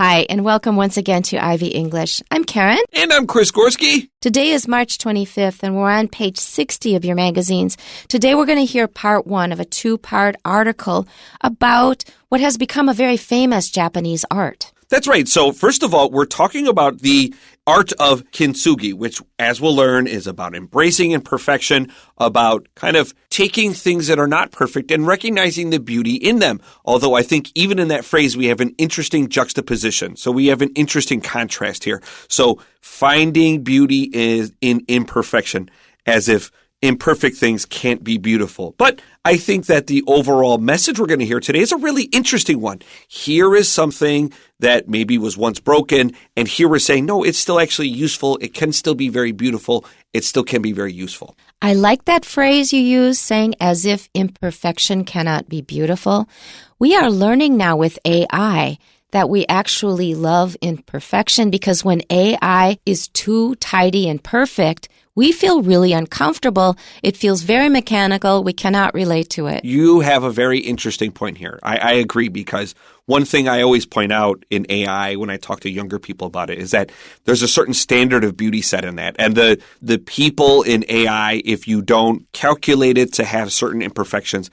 Hi, and welcome once again to Ivy English. I'm Karen. And I'm Chris Gorski. Today is March 25th, and we're on page 60 of your magazines. Today we're going to hear part one of a two-part article about what has become a very famous Japanese art. That's right. So first of all, we're talking about the art of kintsugi, which, as we'll learn, is about embracing imperfection, about kind of taking things that are not perfect and recognizing the beauty in them. Although I think even in that phrase, we have an interesting juxtaposition. So we have an interesting contrast here. So finding beauty is in imperfection, as if imperfect things can't be beautiful. But I think that the overall message we're going to hear today is a really interesting one. Here is something that maybe was once broken, and here we're saying, no, it's still actually useful. It can still be very beautiful. It still can be very useful. I like that phrase you use, saying as if imperfection cannot be beautiful. We are learning now with AI that we actually love imperfection because when AI is too tidy and perfect, we feel really uncomfortable. It feels very mechanical. We cannot relate to it. You have a very interesting point here. I agree, because one thing I always point out in AI when I talk to younger people about it is that there's a certain standard of beauty set in that. And the people in AI, if you don't calculate it to have certain imperfections,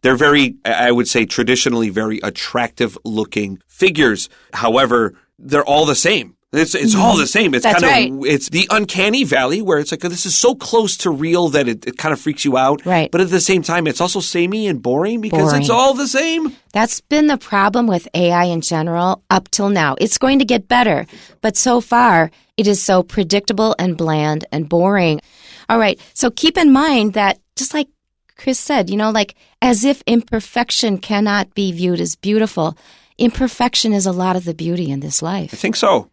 they're very, I would say, traditionally very attractive looking figures. However, they're all the same. It's all the same. It's That's right. It's the uncanny valley where it's like, this is so close to real that it kind of freaks you out. Right. But at the same time, it's also samey and boring because it's all the same. That's been the problem with AI in general up till now. It's going to get better, but so far it is so predictable and bland and boring. All right. So keep in mind that, just like Chris said, like as if imperfection cannot be viewed as beautiful, imperfection is a lot of the beauty in this life. I think so.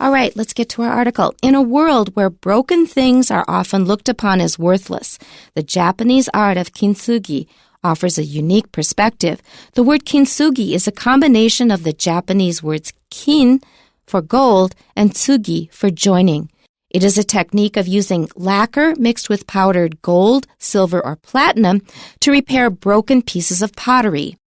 All right, let's get to our article. In a world where broken things are often looked upon as worthless, the Japanese art of kintsugi offers a unique perspective. The word kintsugi is a combination of the Japanese words kin for gold and tsugi for joining. It is a technique of using lacquer mixed with powdered gold, silver, or platinum to repair broken pieces of pottery.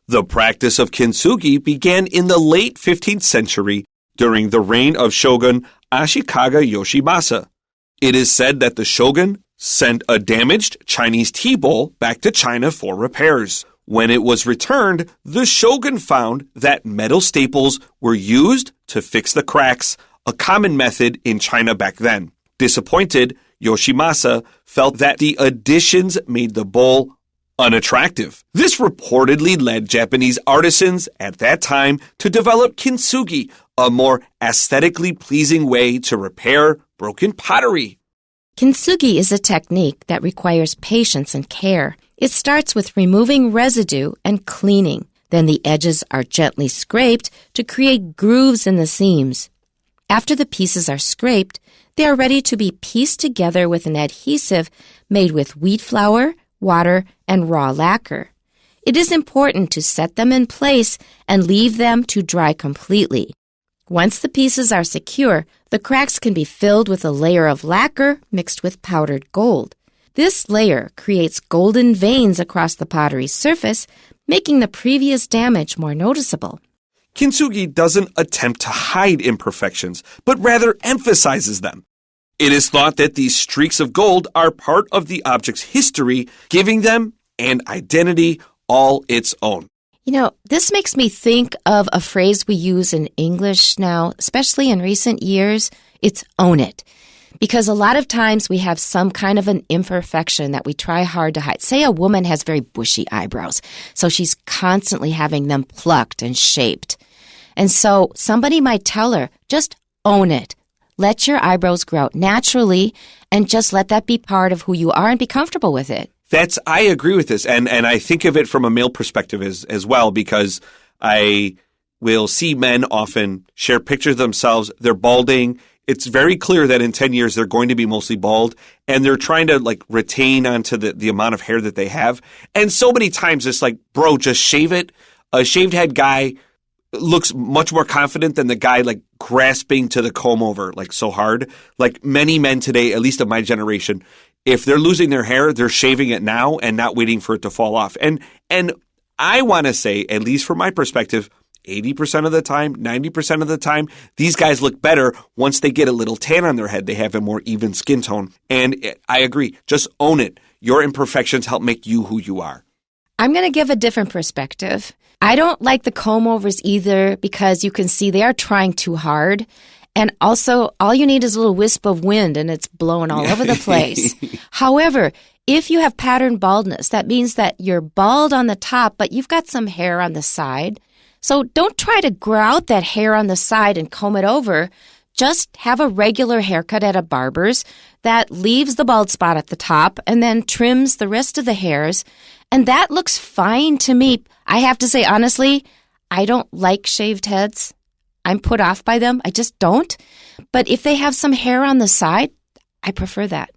The practice of kintsugi began in the late 15th century during the reign of Shogun Ashikaga Yoshimasa. It is said that the shogun sent a damaged Chinese tea bowl back to China for repairs. When it was returned, the shogun found that metal staples were used to fix the cracks, a common method in China back then. Disappointed, Yoshimasa felt that the additions made the bowl unattractive. This reportedly led Japanese artisans at that time to develop kintsugi, a more aesthetically pleasing way to repair broken pottery. Kintsugi is a technique that requires patience and care. It starts with removing residue and cleaning. Then the edges are gently scraped to create grooves in the seams. After the pieces are scraped, they are ready to be pieced together with an adhesive made with wheat flour, water, and raw lacquer. It is important to set them in place and leave them to dry completely. Once the pieces are secure, the cracks can be filled with a layer of lacquer mixed with powdered gold. This layer creates golden veins across the pottery's surface, making the previous damage more noticeable. Kintsugi doesn't attempt to hide imperfections, but rather emphasizes them. It is thought that these streaks of gold are part of the object's history, giving them an identity all its own. This makes me think of a phrase we use in English now, especially in recent years. It's own it. Because a lot of times we have some kind of an imperfection that we try hard to hide. Say a woman has very bushy eyebrows, so she's constantly having them plucked and shaped. And so somebody might tell her, just own it. Let your eyebrows grow out naturally and just let that be part of who you are and be comfortable with it. I agree with this. And I think of it from a male perspective as well, because I will see men often share pictures of themselves. They're balding. It's very clear that in 10 years they're going to be mostly bald, and they're trying to retain onto the amount of hair that they have. And so many times it's like, bro, just shave it. A shaved head guy looks much more confident than the guy grasping to the comb over so hard. Many men today, at least of my generation, if they're losing their hair, they're shaving it now and not waiting for it to fall off. And I want to say, at least from my perspective, 80% of the time, 90% of the time, these guys look better once they get a little tan on their head. They have a more even skin tone. And I agree. Just own it. Your imperfections help make you who you are. I'm going to give a different perspective. I don't like the comb-overs either because you can see they are trying too hard. And also, all you need is a little wisp of wind and it's blowing all over the place. However, if you have pattern baldness, that means that you're bald on the top, but you've got some hair on the side. So don't try to grow out that hair on the side and comb it over. Just have a regular haircut at a barber's that leaves the bald spot at the top and then trims the rest of the hairs. And that looks fine to me. I have to say, honestly, I don't like shaved heads. I'm put off by them. I just don't. But if they have some hair on the side, I prefer that.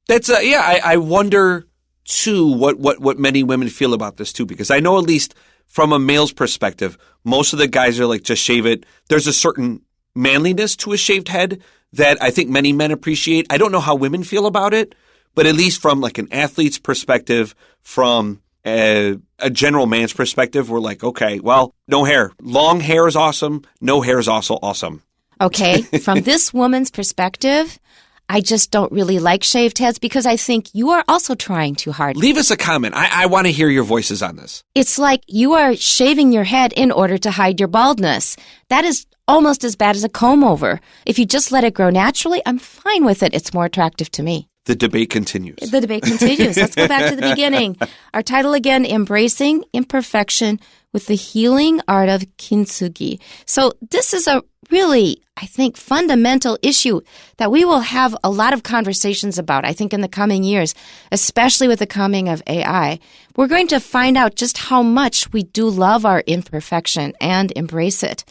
That's I wonder too what many women feel about this too, because I know at least from a male's perspective, most of the guys are like, just shave it. There's a certain manliness to a shaved head that I think many men appreciate. I don't know how women feel about it, but at least from like an athlete's perspective, from a general man's perspective, we're like, okay, well, no hair. Long hair is awesome. No hair is also awesome. Okay. From this woman's perspective, I just don't really like shaved heads because I think you are also trying too hard. Leave us a comment. I want to hear your voices on this. It's like you are shaving your head in order to hide your baldness. That is almost as bad as a comb over. If you just let it grow naturally, I'm fine with it. It's more attractive to me. The debate continues. The debate continues. Let's go back to the beginning. Our title again, Embracing Imperfection with the Healing Art of Kintsugi. So this is a really, I think, fundamental issue that we will have a lot of conversations about, I think, in the coming years, especially with the coming of AI. We're going to find out just how much we do love our imperfection and embrace it.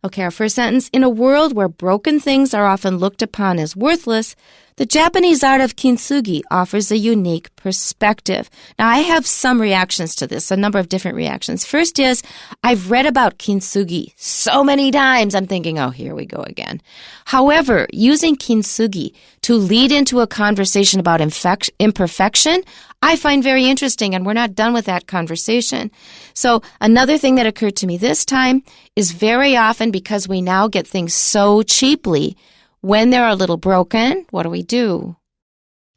Okay, our first sentence. In a world where broken things are often looked upon as worthless, the Japanese art of kintsugi offers a unique perspective. Now, I have some reactions to this, a number of different reactions. First is, I've read about kintsugi so many times, I'm thinking, oh, here we go again. However, using kintsugi to lead into a conversation about imperfection, I find very interesting, and we're not done with that conversation. So another thing that occurred to me this time is very often, because we now get things so cheaply, when they're a little broken, what do?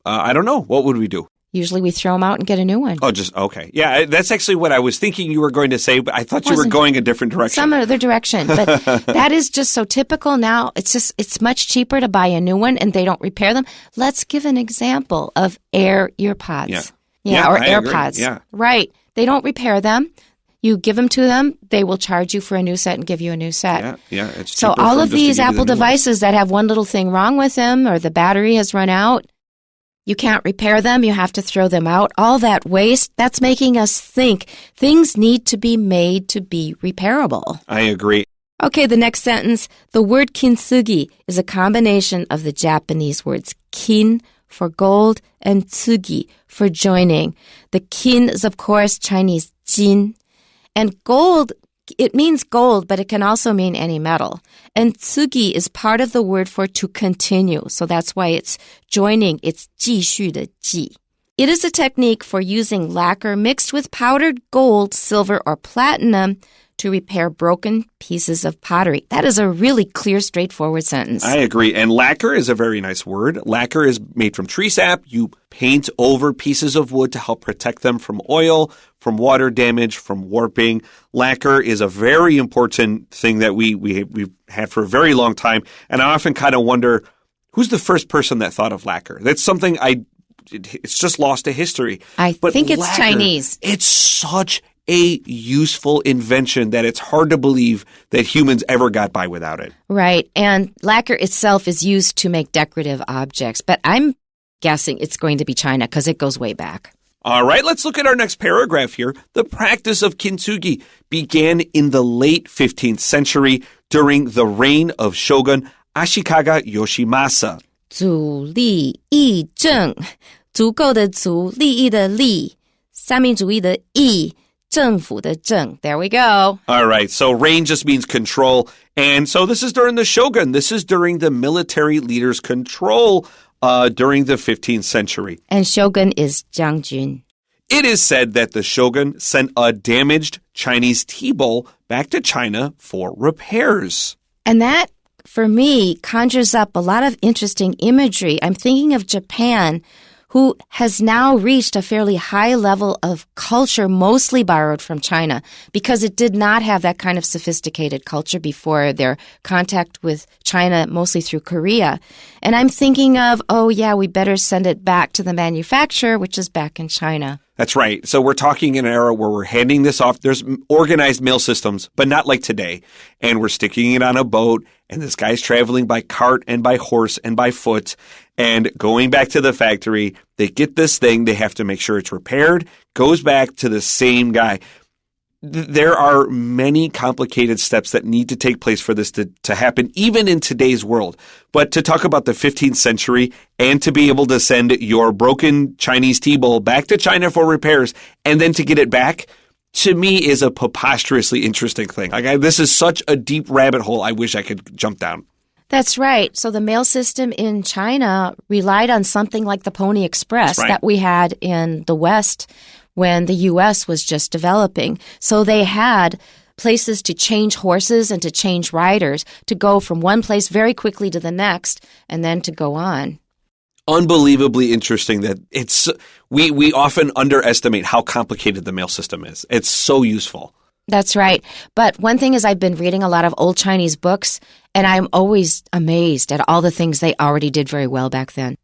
I don't know. What would we do? Usually we throw them out and get a new one. Oh, just, okay. Yeah, that's actually what I was thinking you were going to say, but I thought you were going a different direction. Some other direction, but that is just so typical now. It's much cheaper to buy a new one and they don't repair them. Let's give an example of earpods. Yeah, or AirPods. Yeah. Right. They don't repair them. You give them to them, they will charge you for a new set and give you a new set. Yeah, it's so all of these Apple devices that have one little thing wrong with them or the battery has run out, you can't repair them, you have to throw them out. All that waste, that's making us think things need to be made to be repairable. I agree. Okay, the next sentence. The word kintsugi is a combination of the Japanese words kin for gold and tsugi for joining. The kin is, of course, Chinese jin. And gold, it means gold, but it can also mean any metal. And tsugi is part of the word for to continue. So that's why it's joining. It's 继续的继. It is a technique for using lacquer mixed with powdered gold, silver, or platinum to repair broken pieces of pottery. That is a really clear, straightforward sentence. I agree. And lacquer is a very nice word. Lacquer is made from tree sap. You paint over pieces of wood to help protect them from oil, from water damage, from warping. Lacquer is a very important thing that we've had for a very long time. And I often kind of wonder, who's the first person that thought of lacquer? That's something it's just lost to history. I think it's lacquer, Chinese. It's such a useful invention that it's hard to believe that humans ever got by without it. Right. And lacquer itself is used to make decorative objects. But I'm guessing it's going to be China because it goes way back. All right, let's look at our next paragraph here. The practice of kintsugi began in the late 15th century during the reign of Shogun Ashikaga Yoshimasa. 主力议政，足够的足，利益的利，三民主义的义，政府的政. There we go. All right, so reign just means control. And so this is during the shogun. This is during the military leader's control during the 15th century. And shogun is 将军. It is said that the shogun sent a damaged Chinese tea bowl back to China for repairs. And that, for me, conjures up a lot of interesting imagery. I'm thinking of Japan, who has now reached a fairly high level of culture, mostly borrowed from China, because it did not have that kind of sophisticated culture before their contact with China, mostly through Korea. And I'm thinking of, oh yeah, we better send it back to the manufacturer, which is back in China. That's right. So we're talking in an era where we're handing this off. There's organized mail systems, but not like today. And we're sticking it on a boat, and this guy's traveling by cart and by horse and by foot. And going back to the factory, they get this thing. They have to make sure it's repaired, goes back to the same guy. There are many complicated steps that need to take place for this to happen, even in today's world. But to talk about the 15th century and to be able to send your broken Chinese tea bowl back to China for repairs and then to get it back, to me, is a preposterously interesting thing. This is such a deep rabbit hole I wish I could jump down. That's right. So the mail system in China relied on something like the Pony Express that we had in the West when the U.S. was just developing. So they had places to change horses and to change riders, to go from one place very quickly to the next and then to go on. Unbelievably interesting that we often underestimate how complicated the mail system is. It's so useful. That's right. But one thing is, I've been reading a lot of old Chinese books, and I'm always amazed at all the things they already did very well back then.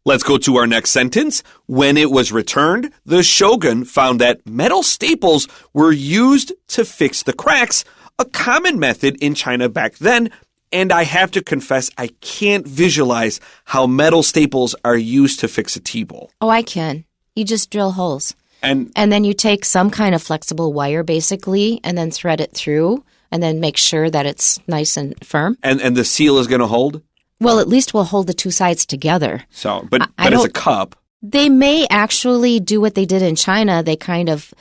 Let's go to our next sentence. When it was returned, the shogun found that metal staples were used to fix the cracks, a common method in China back then. And I have to confess, I can't visualize how metal staples are used to fix a tea bowl. Oh, I can. You just drill holes. And then you take some kind of flexible wire, basically, and then thread it through, and then make sure that it's nice and firm. And the seal is going to hold? Well, at least we'll hold the two sides together. So, but as a cup. They may actually do what they did in China. They kind of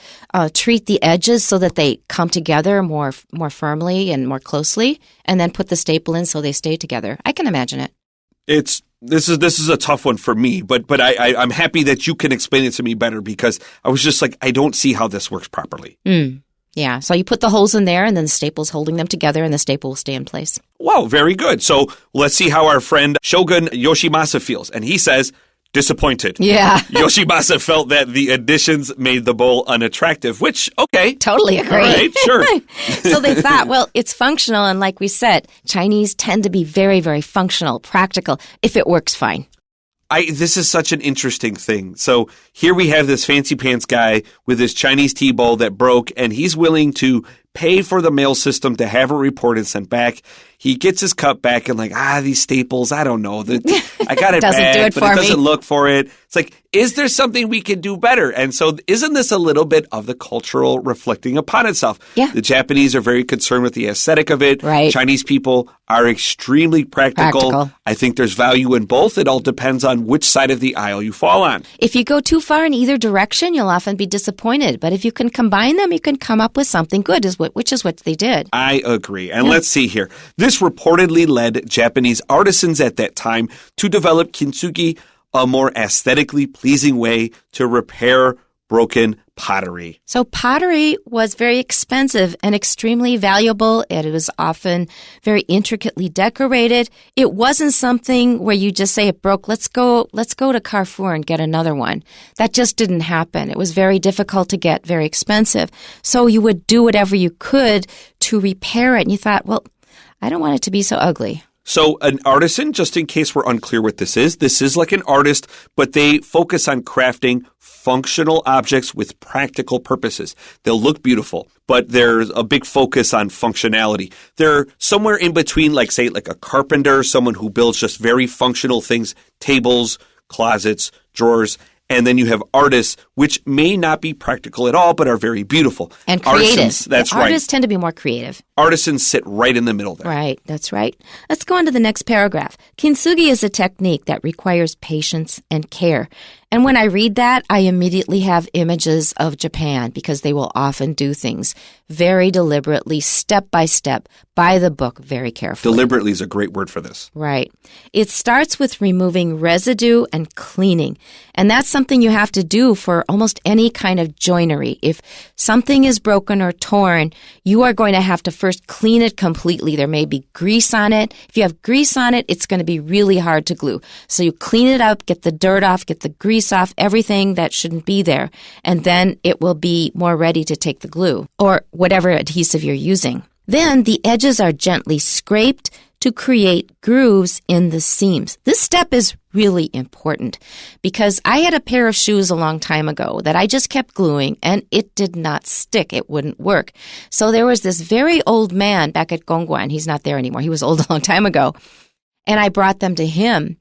treat the edges so that they come together more firmly and more closely, and then put the staple in so they stay together. I can imagine it. This is a tough one for me, but I'm happy that you can explain it to me better, because I was just like, I don't see how this works properly. Yeah, so you put the holes in there, and then the staple's holding them together, and the staple will stay in place. Wow, very good. So let's see how our friend Shogun Yoshimasa feels. And he says, disappointed. Yeah. Yoshimasa felt that the additions made the bowl unattractive, which, okay. Totally agree. All right, sure. So they thought, well, it's functional. And like we said, Chinese tend to be very, very functional, practical. If it works, fine. This is such an interesting thing. So here we have this fancy pants guy with his Chinese tea bowl that broke, and he's willing to pay for the mail system to have it reported, sent back. He gets his cup back and these staples, I don't know. I got it back, but it doesn't look for it. It's like, is there something we can do better? And so isn't this a little bit of the cultural reflecting upon itself? Yeah. The Japanese are very concerned with the aesthetic of it. Right. Chinese people are extremely practical. I think there's value in both. It all depends on which side of the aisle you fall on. If you go too far in either direction, you'll often be disappointed. But if you can combine them, you can come up with something good, which is what they did. I agree. And let's see here. This reportedly led Japanese artisans at that time to develop kintsugi, a more aesthetically pleasing way to repair broken pottery. So pottery was very expensive and extremely valuable. It was often very intricately decorated. It wasn't something where you just say it broke, let's go to Carrefour and get another one. That just didn't happen. It was very difficult to get, very expensive. So you would do whatever you could to repair it. And you thought, well, I don't want it to be so ugly. So an artisan, just in case we're unclear what this is like an artist, but they focus on crafting functional objects with practical purposes. They'll look beautiful, but there's a big focus on functionality. They're somewhere in between, like a carpenter, someone who builds just very functional things, tables, closets, drawers. And then you have artists, which may not be practical at all, but are very beautiful. And creative. Artisans, that's right. Artists tend to be more creative. Artisans sit right in the middle there. Right, that's right. Let's go on to the next paragraph. Kintsugi is a technique that requires patience and care. And when I read that, I immediately have images of Japan because they will often do things very deliberately, step by step, by the book, very carefully. Deliberately is a great word for this. Right. It starts with removing residue and cleaning. And that's something you have to do for almost any kind of joinery. If something is broken or torn, you are going to have to first clean it completely. There may be grease on it. If you have grease on it, it's going to be really hard to glue. So you clean it up, get the dirt off, get the grease off, everything that shouldn't be there. And then it will be more ready to take the glue or whatever adhesive you're using. Then the edges are gently scraped to create grooves in the seams. This step is really important because I had a pair of shoes a long time ago that I just kept gluing and it did not stick. It wouldn't work. So there was this very old man back at Gongguan. He's not there anymore. He was old a long time ago. And I brought them to him.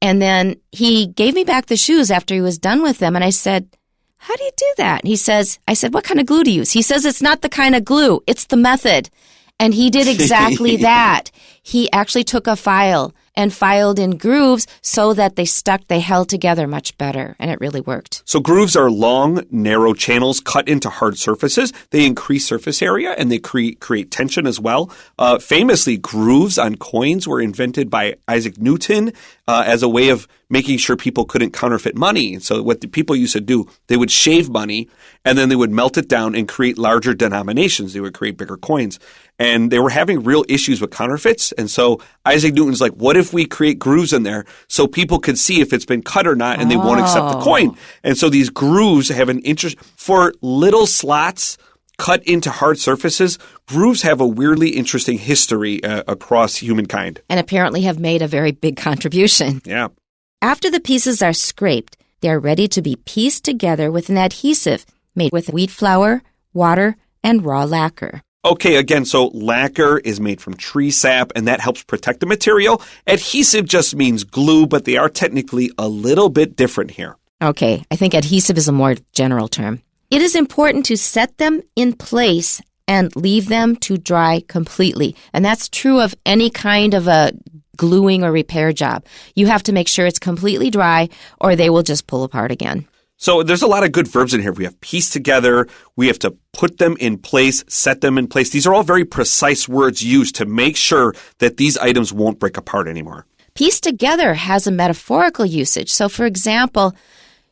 And then he gave me back the shoes after he was done with them. And I said, how do you do that? And I said, what kind of glue do you use? He says, it's not the kind of glue. It's the method. And he did exactly that. He actually took a file and filed in grooves so that they held together much better, and it really worked. So grooves are long, narrow channels cut into hard surfaces. They increase surface area, and they create tension as well. Famously, grooves on coins were invented by Isaac Newton as a way of making sure people couldn't counterfeit money. So what the people used to do, they would shave money, and then they would melt it down and create larger denominations. They would create bigger coins. And they were having real issues with counterfeits. And so Isaac Newton's like, what if we create grooves in there so people could see if it's been cut or not and they won't accept the coin? And so these grooves have an interest for little slots cut into hard surfaces. Grooves have a weirdly interesting history across humankind. And apparently have made a very big contribution. Yeah. After the pieces are scraped, they are ready to be pieced together with an adhesive made with wheat flour, water, and raw lacquer. Okay, again, so lacquer is made from tree sap, and that helps protect the material. Adhesive just means glue, but they are technically a little bit different here. Okay, I think adhesive is a more general term. It is important to set them in place and leave them to dry completely. And that's true of any kind of a gluing or repair job. You have to make sure it's completely dry, or they will just pull apart again. So there's a lot of good verbs in here. We have piece together. We have to put them in place, set them in place. These are all very precise words used to make sure that these items won't break apart anymore. Piece together has a metaphorical usage. So, for example,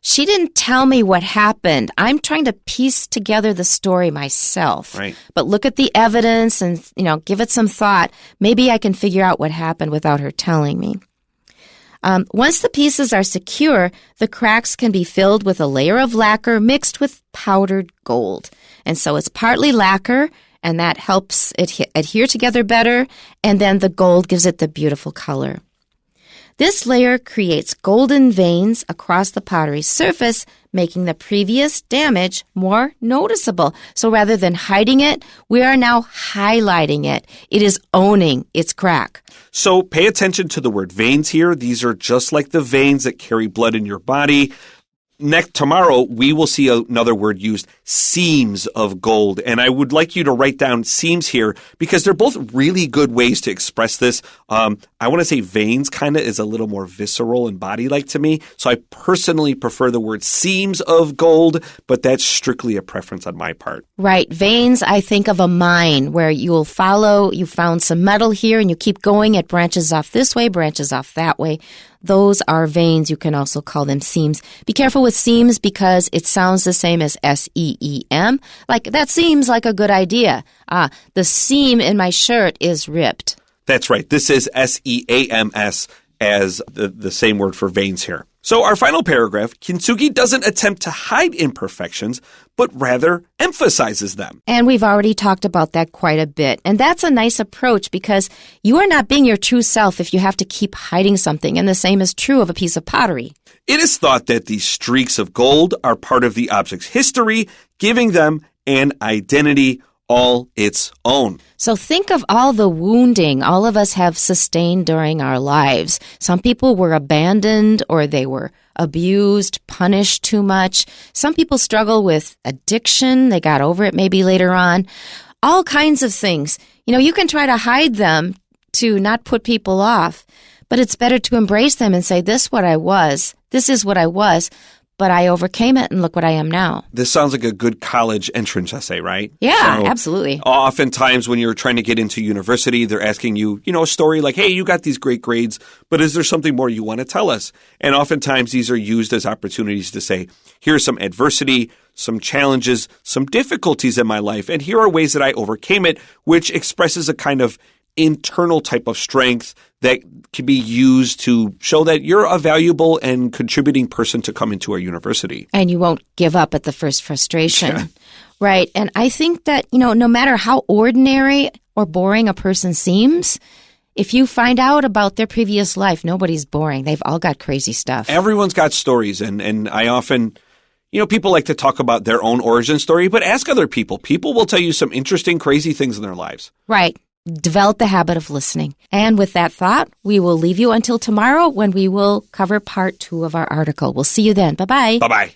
she didn't tell me what happened. I'm trying to piece together the story myself. Right. But look at the evidence and, give it some thought. Maybe I can figure out what happened without her telling me. Once the pieces are secure, the cracks can be filled with a layer of lacquer mixed with powdered gold. And so it's partly lacquer, and that helps it adhere together better, and then the gold gives it the beautiful color. This layer creates golden veins across the pottery's surface, making the previous damage more noticeable. So rather than hiding it, we are now highlighting it. It is owning its crack. So pay attention to the word veins here. These are just like the veins that carry blood in your body. Tomorrow, we will see another word used, seams of gold. And I would like you to write down seams here because they're both really good ways to express this. I want to say veins kind of is a little more visceral and body-like to me. So I personally prefer the word seams of gold, but that's strictly a preference on my part. Right. Veins, I think of a mine where you found some metal here and you keep going. It branches off this way, branches off that way. Those are veins. You can also call them seams. Be careful with seams because it sounds the same as S-E-E-M. Like, that seems like a good idea. The seam in my shirt is ripped. That's right. This is S-E-A-M-S as the same word for veins here. So our final paragraph, Kintsugi doesn't attempt to hide imperfections, but rather emphasizes them. And we've already talked about that quite a bit. And that's a nice approach because you are not being your true self if you have to keep hiding something. And the same is true of a piece of pottery. It is thought that these streaks of gold are part of the object's history, giving them an identity all its own. So think of all the wounding all of us have sustained during our lives. Some people were abandoned or they were abused, punished too much. Some people struggle with addiction. They got over it maybe later on. All kinds of things. You can try to hide them to not put people off, but it's better to embrace them and say, this is what I was. but I overcame it and look what I am now. This sounds like a good college entrance essay, right? Yeah, absolutely. Oftentimes when you're trying to get into university, they're asking you, a story like, hey, you got these great grades, but is there something more you want to tell us? And oftentimes these are used as opportunities to say, here's some adversity, some challenges, some difficulties in my life, and here are ways that I overcame it, which expresses a kind of internal type of strength that can be used to show that you're a valuable and contributing person to come into our university. And you won't give up at the first frustration. Right. And I think that, no matter how ordinary or boring a person seems, if you find out about their previous life, nobody's boring. They've all got crazy stuff. Everyone's got stories. And I often, people like to talk about their own origin story, but ask other people. People will tell you some interesting, crazy things in their lives. Right. Develop the habit of listening. And with that thought, we will leave you until tomorrow when we will cover part 2 of our article. We'll see you then. Bye-bye. Bye-bye.